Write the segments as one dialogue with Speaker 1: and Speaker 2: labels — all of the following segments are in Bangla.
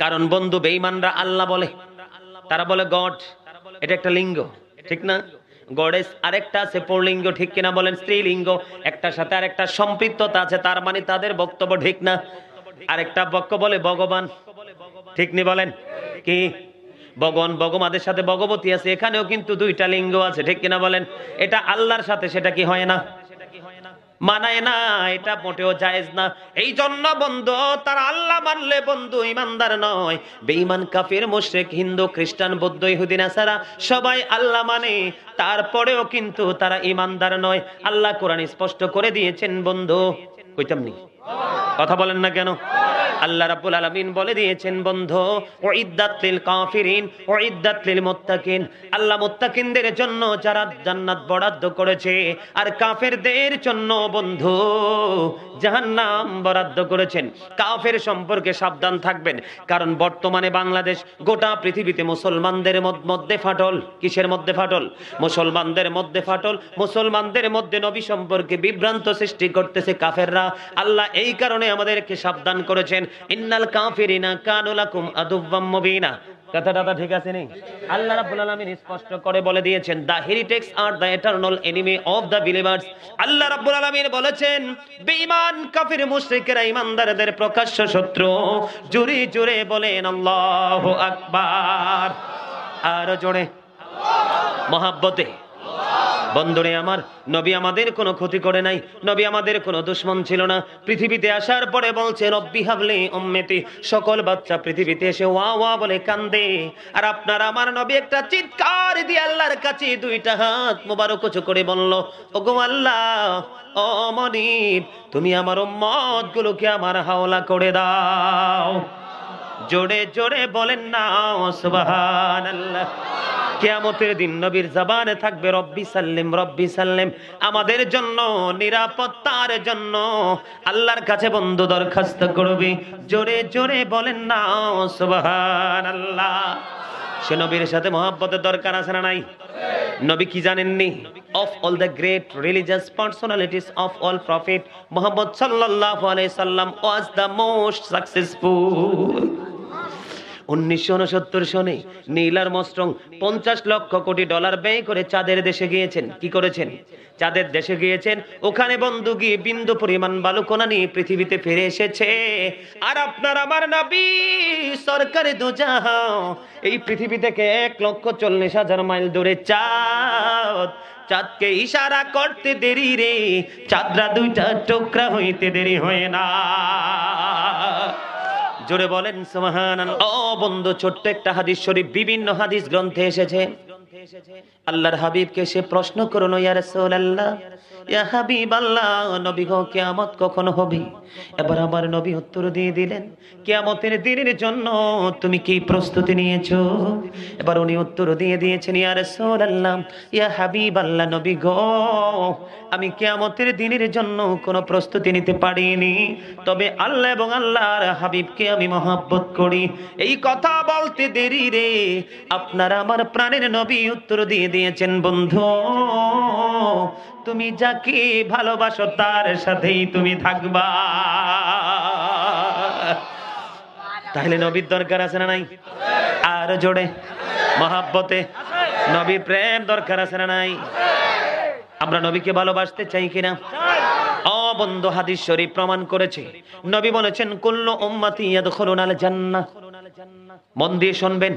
Speaker 1: কারণ বন্ধু বেঈমানরা আল্লাহ বলে, তারা বলে গড, এটা একটা লিঙ্গ, ঠিক না? গডেস আরেকটা আছে পুল্লিঙ্গ, ঠিক কিনা বলেন? স্ত্রীলিঙ্গ, একটার সাথে আরেকটা সম্পৃক্ততা আছে, তার মানে তাদের বক্তব্য ঠিক না। আরেকটা বক্তব্য বলে ভগবান, ঠিক নি বলেন? কি ভগবান, ভগবানের সাথে ভগবতী আছে, এখানেও কিন্তু দুইটা লিঙ্গ আছে, ঠিক কিনা বলেন? এটা আল্লাহর সাথে সেটা কি হয় না, মানায় না, এটা মোটেও জায়েজ না। এই জন্য বন্ধু তারা আল্লাহ মানলে বন্ধু ইমানদার নয়। বেঈমান, কাফির, মুশরিক, হিন্দু, খ্রিস্টান, বৌদ্ধ, ইহুদি, নাসারা সবাই আল্লাহ মানে, তারপরেও কিন্তু তারা ইমানদার নয়। আল্লাহ কোরআন স্পষ্ট করে দিয়েছেন বন্ধু। কইতাম নি, কথা বলেন না কেন? আল্লাহ রাব্বুল আলামিন বলে দিয়েছেন বন্ধু, উইদ্দাত লিল কাফিরিন উইদ্দাত লিল মুত্তাকিন। আল্লাহ মুত্তাকিনদের জন্য যারা জান্নাত বরাদ্দ করেছে, আর কাফেরদের জন্য বন্ধু জাহান্নাম বরাদ্দ করেছেন। কাফের সম্পর্কে সাবধান থাকবেন, কারণ বর্তমানে বাংলাদেশ গোটা পৃথিবীতে মুসলমানদের মধ্যে ফাটল। কিসের মধ্যে ফাটল? মুসলমানদের মধ্যে ফাটল। মুসলমানদের মধ্যে নবী সম্পর্কে বিভ্রান্ত সৃষ্টি করতেছে কাফেররা। আল্লাহ এই কারণে আমাদেরকে সাবধান করেছেন, ইন্নাল কাফিরিনা কানু লাকুম আদুওয়াম মুবিনা। কথাটা ঠিক আছে নি? আল্লাহ রাব্বুল আলামিন স্পষ্ট করে বলে দিয়েছেন, দা হেরিটেক্স আর the eternal enemy of the believers. আল্লাহ রাব্বুল আলামিন বলেছেন, বেঈমান, কাফির, মুশরিকেরা ঈমানদারদের প্রকাশ্য শত্রু। জোরে জোরে বলেন আল্লাহু আকবার, আর জোরে মহাব্বতে। বন্ধুরে আমার, নবী আমাদের কোনো ক্ষতি করে নাই, নবী আমাদের কোনো দুশমন ছিল না। পৃথিবীতে আসার পরে বলছে রব্বি হাবলি উম্মতি, সকল বাচ্চা পৃথিবীতে এসে ওয়া ওয়া বলে কান্দে, আর আপনার আমার নবী একটা চিৎকার দিয়ে আল্লাহর কাছে দুইটা হাত মোবারক উঁচু করে বলল, ওগো আল্লাহ, ও মনিব, তুমি আমার উম্মত গুলোকে আমার হাওলা করে দাও। জোরে জোরে বলেন না সুবহানাল্লাহ। কিয়ামতের দিন নবীর জবানে থাকবে রব্বি সাল্লিম রব্বি সাল্লিম। আমাদের জন্য নিরাপত্তার জন্য আল্লাহর কাছে বন্ধু দরখাস্ত করবে। জোরে জোরে বলেন না সুবহানাল্লাহ। সে নবীর সাথে মহব্বতের দরকার আছে না নাই? নবী কি জানেননি? of all the great religious personalities of all prophet, Muhammad sallallahu alaihi wasallam was the most successful. 1969 সনে Neil Armstrong 50 lakh crore dollar ব্যয় করে চাঁদের দেশে গিয়েছেন। কি করেছেন? চাঁদের দেশে গিয়েছেন। ওখানে বন্ধু গিয়ে বিন্দু পরিমাণ বালুকণা নিয়ে পৃথিবীতে ফিরে এসেছে। আর আপনার আমার নবী সরকারে দু জাহান এই পৃথিবী থেকে 1,40,000 মাইল দূরে চাঁদ। চাঁদকে ইশারা করতে দেরি রে, চাঁদরা দুইটা টুকরা হইতে দেরি হয় না। জোরে বলেন সুবহানাল্লাহ। ও বন্ধু, ছোট্ট একটা হাদিস শরীফ বিভিন্ন হাদিস গ্রন্থে এসেছে। আল্লাহর হাবিবকে সে প্রশ্ন করলো, ইয়া রাসূলুল্লাহ, ইয়া হাবিবাল্লাহ, নবী গো, কিয়ামত কখন হবে? এবার আমার নবী উত্তর দিয়ে দিলেন, কিয়ামতের দিনের জন্য তুমি কি প্রস্তুতি নিয়েছো? এবার উনি উত্তর দিয়ে দিয়েছেন, ইয়া রাসূলুল্লাহ, ইয়া হাবিবাল্লাহ, নবী গো, আমি কিয়ামতের দিনের জন্য কোনো প্রস্তুতি নিতে পারিনি, তবে আল্লাহ এবং আল্লাহর হাবিবকে আমি মহব্বত করি। এই কথা বলতে দেরি রে, আপনারা আমার প্রাণের নবী উত্তর দিয়ে দিয়েছেন, বন্ধু, তুমি যাকে ভালোবাসো তার সাথেই তুমি থাকবা। তাহলে নবীর দরকার আছে না নাই? আর জোরে মহব্বতে নবী প্রেম দরকার আছে না নাই? আমরা নবীকে ভালোবাসতে চাই কিনা? ও বন্ধু, হাদিস শরীফ প্রমাণ করেছে। নবী বলেছেন, কুল্লু উম্মতি ইয়াদখুলুনাল জান্নাহ। মন দিয়ে শুনবেন,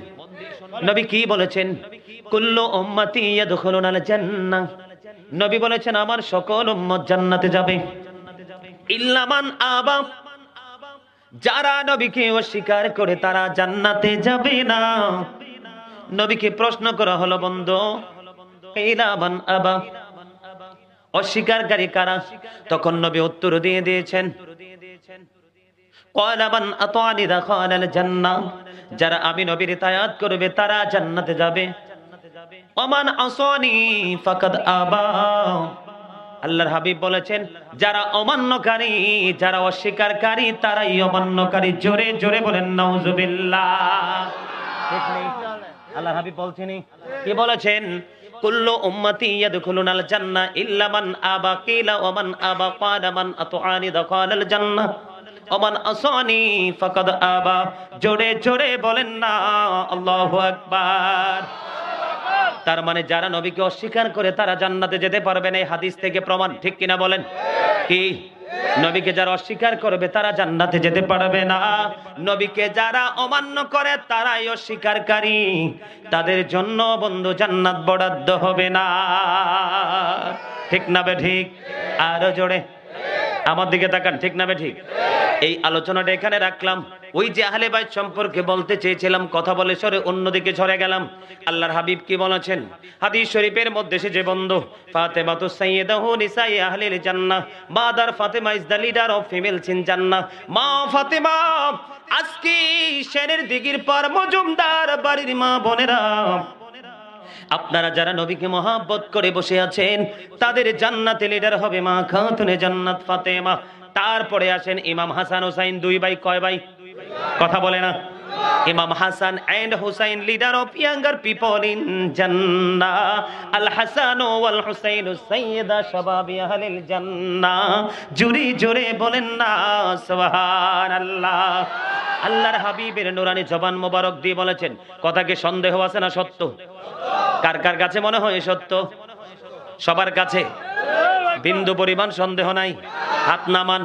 Speaker 1: নবী কি বলেছেন? কুল্লু উম্মতি ইয়াদখুলুনাল জান্নাহ। নবী বলেছেন, আমার সকল উম্মত জান্নাতে যাবে, ইল্লা মান আবা, যারা নবীকে অস্বীকার করে তারা জান্নাতে যাবে না। নবীকে প্রশ্ন করা হলো, বন্ধু, ইল্লা মান আবা, অস্বীকারী কারা? তখন নবী উত্তর দিয়ে দিয়েছেন, ক্বালা মান আতানি দাখালাল জান্নাহ, যারা আমি নবীর ইতাআত করবে তারা জান্নাতে যাবে। ওমান আসানি ফাকাদ আবা, আল্লাহর হাবিব বলেছেন, যারা অমান্যকারী, যারা অস্বীকারী তারাই অমান্যকারী। জোরে জোরে বলেন নাউজুবিল্লাহ। ঠিক নেই? আল্লাহর হাবিব বলছেন, কি বলেছেন? কুল্লু উম্মতি ইয়াদখুলুনাল জান্নাহ ইল্লা মান আবা, কিলা ওয়া মান আবা, ক্বালা মান আতানি দাখালাল জান্নাহ। ওমান আসানি ফাকাদ আবা। জোরে জোরে বলেন না আল্লাহু আকবার। তার মানে যারা নবীকে অস্বীকার করে তারা জান্নাতে যেতে পারবে না, এই হাদিস থেকে প্রমাণ, ঠিক কিনা বলেন? কি নবীকে যারা অস্বীকার করবে তারা জান্নাতে যেতে পারবে না, নবীকে যারা অমান্য করে তারাই অস্বীকারী, তাদের জন্য বন্ধু জান্নাত বরাদ্দ হবে না। ঠিক না বে ঠিক? আরো জোরে আমার দিকে তাকান, ঠিক না বে ঠিক? এই আলোচনাটা এখানে রাখলাম। ওই যে আহলে বাইত সম্পর্কে বলতে চেয়েছিলাম, কথা বলে সরে অন্যদিকে সরে গেলাম। আল্লাহর হাবিব কি বলেছেন হাদিস শরীফের মধ্যে? সে যে বন্ধু ফাতেমাতু সাইয়্যিদাহু নিসাই আহলিল জান্নাহ, mother Fatema is the leader of females in জান্নাহ। মা ফাতেমা আজকে শেরের দিগির পার মজুমদার বাড়ির মা বোনেরা, আপনারা যারা নবীকে মহব্বত করে বসে আছেন তাদের জান্নাতে লিডার হবে মা খাতুনে জান্নাত ফাতেমা। তারপরে আসেন ইমাম হাসান হুসাইন, দুই ভাই, কয় ভাই? কথা বলে না? Imam Hasan and Hussain leader of younger people in জান্নাহ। আল হাসান ওয়াল হুসাইন সাইয়্যিদা শাবাবি আহলিল জান্নাহ। জোরে জোরে বলেন না সুবহানাল্লাহ। আল্লাহর হাবিবের নুরানি জবান মোবারক দিয়ে বলেছেন। কথাকে সন্দেহ আছে না সত্য? কার কার কাছে মনে হয় সত্য? সবার কাছে বিন্দু পরিমাণ সন্দেহ নাই, হাত নামান।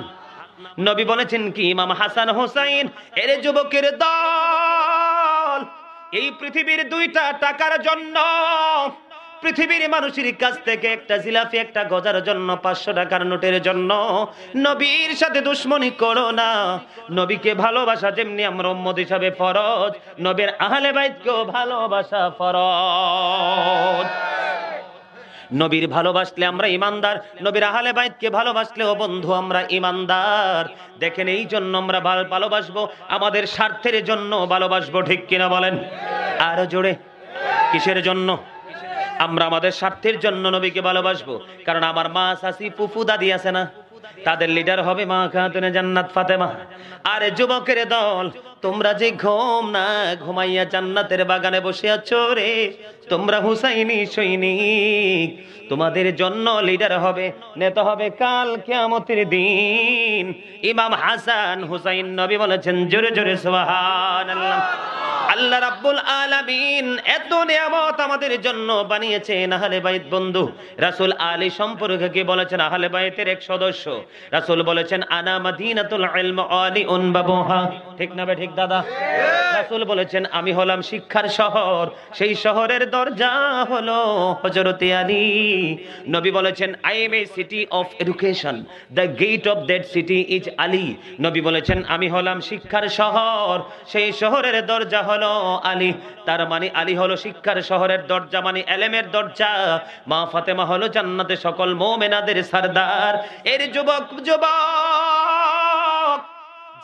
Speaker 1: নবী বলেছেন কি ইমাম হাসান হোসাইন এর যুবকের দল এই পৃথিবীর দুইটা টাকার জন্য, পৃথিবীর মানুষের কাছ থেকে একটা জিলাপি, একটা গজার জন্য, 500 টাকার নোটের জন্য নবীর সাথে দুশ্মনী করো না। নবীকে ভালোবাসা যেমনি আমরা উম্মত হিসাবে ফরজ, নবীর আহলে বাইতকেও ভালোবাসা ফরজ। নবীর ভালোবাসলে আমরা ইমানদার, নবীর আহলে বাইতকে ভালোবাসলেও বন্ধু আমরা ইমানদার। দেখেন এই জন্য আমরা ভালোবাসবো, আমাদের স্বার্থের জন্য ভালোবাসবো, ঠিক কিনা বলেন? আরো জোরে, কিসের জন্য? আমরা আমাদের স্বার্থের জন্য নবীকে ভালোবাসবো। কারণ আমার মা, চাচি, ফুফু, দাদি আছে না, তাদের লিডার হবে মা খাতুনে জান্নাত ফাতেমা। আরে যুবকের দল, তোমরা যে ঘুম না ঘুমাইয়া জান্নাতের বাগানে বসে আছো রে, তোমরা হুসাইনি সৈনিক, তোমাদের জন্য লিডার হবে, নেতা হবে কাল কিয়ামতের দিন ইমাম হাসান হুসাইন। নবী বলেছেন জোরে জোরে সুবহানাল্লাহ। আল্লাহ রাব্বুল আলামিন এত নিয়ামত আমাদের জন্য বানিয়েছেন আহলে বাইত। বন্ধু রাসূল আলী সম্পর্কে কি বলেছেন? আহলে বাইতের এক সদস্য। রাসূল বলেছেন আনা মাদিনাতুল ইলম আলিউন বাবুহা। ঠিক না বে ঠিক দাদা? রাসূল বলেছেন আমি হলাম শিক্ষার শহর, সেই শহরের দরজা হলো হযরতে আলী। নবী বলেছেন I am a city of education, the gate of that city is Ali. নবী বলেছেন আমি হলাম শিক্ষার শহর, সেই শহরের দরজা হলো আলী। তার মানে আলী হলো শিক্ষার শহরের দরজা, মানে এলেমের দরজা। মা ফাতেমা হলো জান্নাতে সকল মুমিনাদের সরদার। এর যুবক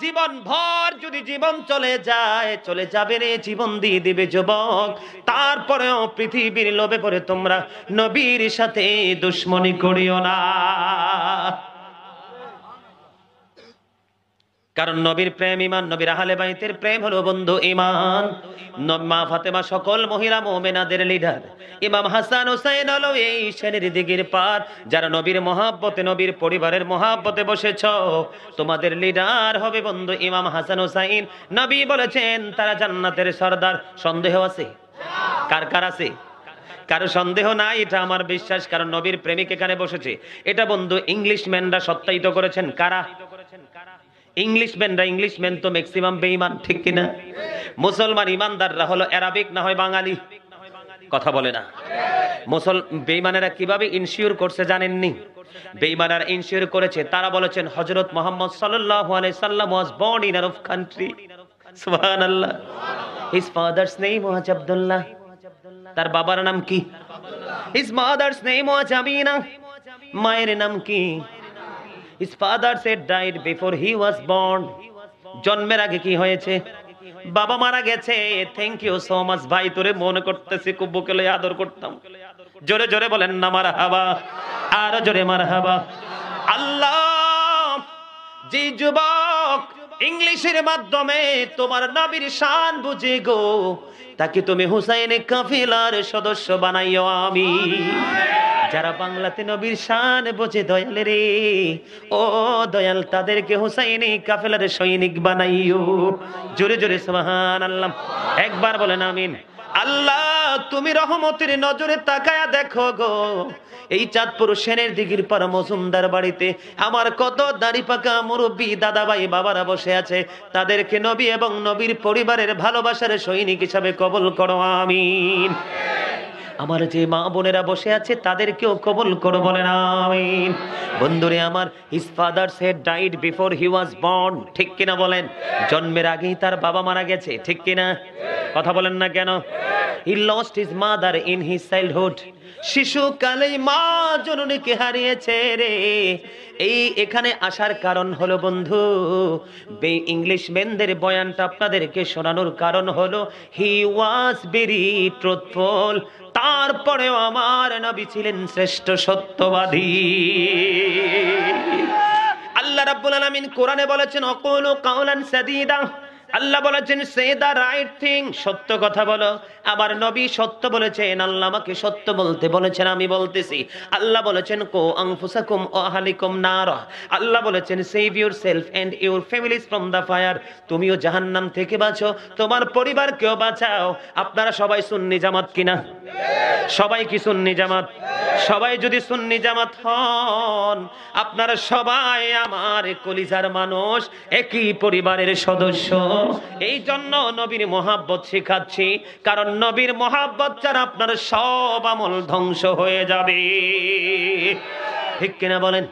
Speaker 1: জীবন ভর যদি জীবন চলে যায়, চলে যাবে রে, জীবন দিয়ে দিবে যুবক। তারপরেও পৃথিবীর লোভে পড়ে তোমরা নবীর সাথে দুশ্মনী করিও না। কারণ নবীর প্রেম ইমান, নবীর আহলে বাইতের প্রেম হলো বন্ধু ইমান। মা ফাতেমা সকল মহিলা মুমিনাদের লিডার। ইমাম হাসান হুসাইন হলো এই শ্রেণীর দিগির পার, যারা নবীর মহব্বতে, নবীর পরিবারের মহব্বতে বসেছ, তোমাদের লিডার হবে বন্ধু ইমাম হাসান হুসাইন। নবী বলেছেন তারা জান্নাতের সরদার। সন্দেহ আছে? কার কার আছে? কারো সন্দেহ নাই, এটা আমার বিশ্বাস। কারণ নবীর প্রেমিক এখানে বসেছে, এটা বন্ধু ইংলিশম্যানরা সত্যায়িত করেছেন। কারা? ইংলিশম্যান তো ম্যাক্সিমাম বেঈমান, ঠিক কিনা? মুসলমান ইমানদাররা হলো আরবিক না হয় বাঙালি। কথা বলে না? বেঈমানেরা কিভাবে ইনসিওর করছে জানেননি? বেঈমানেরা ইনসিওর করেছে, তারা বলেছেন হযরত মুহাম্মদ সাল্লাল্লাহু আলাইহি সাল্লাম ওয়াজ born in Arab country। সুবহানাল্লাহ। His father's name was Abdullah। তার বাবার নাম কি? His mother's name was Amina। মায়ের নাম কি? His father said died before he was born। জন্মের আগে কি হয়েছে? বাবা মারা গেছে। থ্যাংক ইউ সো মাচ ভাই, তোরে মনে করতেছি, খুব বুকে লয়ে আদর করতাম। জোরে জোরে বলেন না মারহাবা, আর জোরে মারহাবা। আল্লাহ, যে যুবক ইংলিশের মাধ্যমে তোমার নবীর শান বুঝে গো, তাকে তুমি হুসাইন কাফিলার সদস্য বানাইও। আমি যারা বাংলাতে নবীর শান বোঝে দয়াল রে, ও দয়াল তাদেরকে হুসাইনি কাফেলার সৈনিক বানাইও। জোরে জোরে সুবহানাল্লাহ, একবার বলেন আমিন। আল্লাহ তুমি রহমতের নজরে তাকায়া দেখো গো, এই চাঁদপুর সেনের দিঘির পাড়া মজুমদার বাড়িতে আমার কত দাড়ি পাকা মুরব্বী দাদা ভাই বাবারা বসে আছে, তাদেরকে নবী এবং নবীর পরিবারের ভালোবাসার সৈনিক হিসাবে কবুল করো আমিন। আমার যে মা বোনেরা বসে আছে তাদেরকেও কবুল করো, বলেন আমিন। বন্ধুরে আমার, his father's had died before he was born, ঠিক কিনা বলেন? জন্মের আগেই তার বাবা মারা গেছে, ঠিক কিনা? কথা বলেন না কেন? He lost his mother in his childhood, শিশুকালেই মা জননীকে হারিয়েছে রে। এই এখানে আসার কারণ হলো বন্ধু, ইংলিশ ম্যানদের বয়ানটা আপনাদেরকে শোনানোর কারণ হলো হি ওয়াজ ভেরি ট্রুথফুল। তারপরেও আমার নবী ছিলেন শ্রেষ্ঠ সত্যবাদী। আল্লাহ রাব্বুল আলামিন কোরআনে বলেছেন অকুলু কাওলান সাদীদা, আল্লাহ বলেছেন সে দা রাইট থিং, সত্য কথা বলো। আবার নবী সত্য বলেছেন, আল্লাহ আমাকে সত্য বলতে বলেছেন, আমি বলতেছি। আল্লাহ বলেছেন কো আনফুসাকুম ওয়া আহলিকুম নারা, আল্লাহ বলেছেন save yourself and your families from the fire, তুমিও জাহান্নাম থেকে বাঁচো, তোমার পরিবারকেও বাঁচাও। আপনারা সবাই সুন্নি জামাত কিনা? সবাই কি সুন্নি জামাত? সবাই যদি সুন্নি জামাত হন, আপনারা সবাই আমার কলিজার মানুষ, একই পরিবারের সদস্য। এই জন্য নবীর মহাব্বত শেখাচ্ছি, কারণ নবীর মহাব্বত ছাড়া আপনার সব আমল ধ্বংস হয়ে যাবে, ঠিক কিনা বলেন?